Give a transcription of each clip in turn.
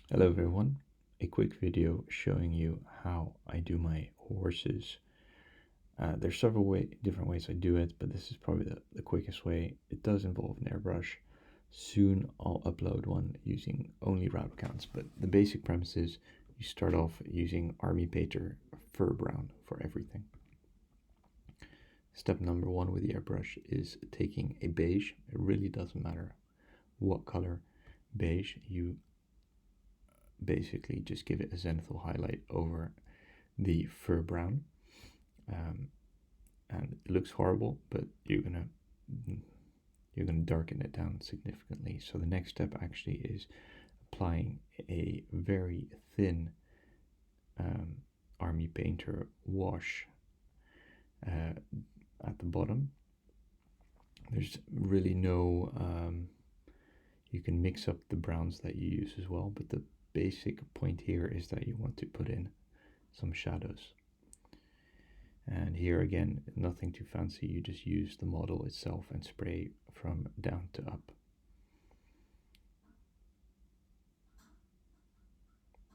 Hello everyone, a quick video showing you how I do my horses. There's several different ways I do it, but this is probably the quickest way. It does involve an airbrush. Soon I'll upload one using only route counts, but the basic premise is you start off using army painter fur brown for everything. Step number one with the airbrush is taking a beige. It really doesn't matter what color beige. You basically just give it a zenithal highlight over the fur brown, and it looks horrible, but you're gonna darken it down significantly. So the next step actually is applying a very thin army painter wash at the bottom. There's really no you can mix up the browns that you use as well, but the basic point here is that you want to put in some shadows. And here again, nothing too fancy, you just use the model itself and spray from down to up.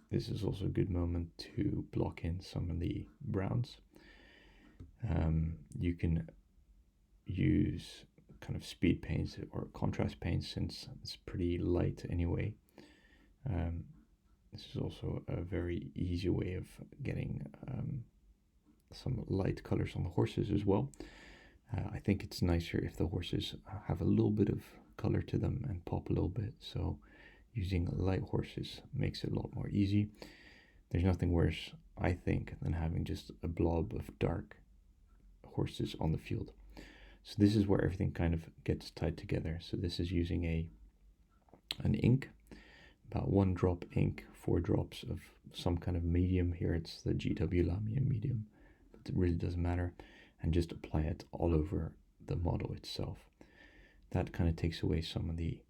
This is also a good moment to block in some of the browns. You can use kind of speed paints or contrast paints since it's pretty light anyway. This is also a very easy way of getting some light colors on the horses as well. I think it's nicer if the horses have a little bit of color to them and pop a little bit, so using light horses makes it a lot more easy. There's nothing worse, I think, than having just a blob of dark horses on the field. So this is where everything kind of gets tied together. So this is using an ink, about 1 drop ink, 4 drops of some kind of medium. Here it's the GW Lamia medium, but it really doesn't matter, and just apply it all over the model itself. That kind of takes away some of the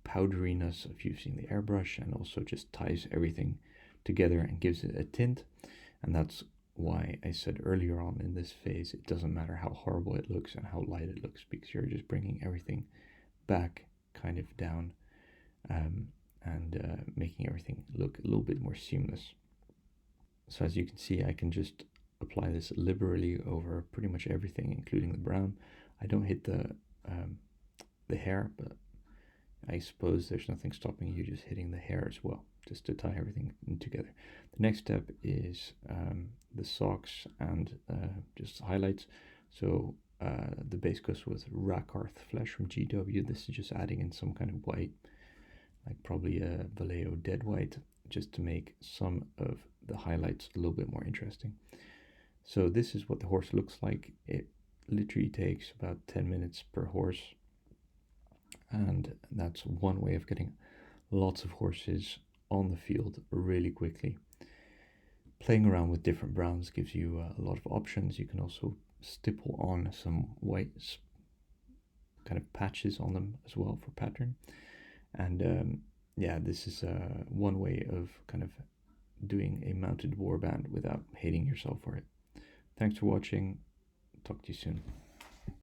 powderiness of using the airbrush, and also just ties everything together and gives it a tint. And that's why I said earlier on in this phase, it doesn't matter how horrible it looks and how light it looks, because you're just bringing everything back kind of down, and making everything look a little bit more seamless. So as you can see, I can just apply this liberally over pretty much everything, including the brown. I don't hit the hair, but I suppose there's nothing stopping you just hitting the hair as well, just to tie everything in together. The next step is the socks and just highlights. So the base goes with Rakarth Flesh from GW. This is just adding in some kind of white, like probably a Vallejo dead white, just to make some of the highlights a little bit more interesting. So this is what the horse looks like. It literally takes about 10 minutes per horse, and that's one way of getting lots of horses on the field really quickly. Playing around with different browns gives you a lot of options. You can also stipple on some white kind of patches on them as well for pattern. And yeah, this is one way of kind of doing a mounted warband without hating yourself for it. Thanks for watching. Talk to you soon.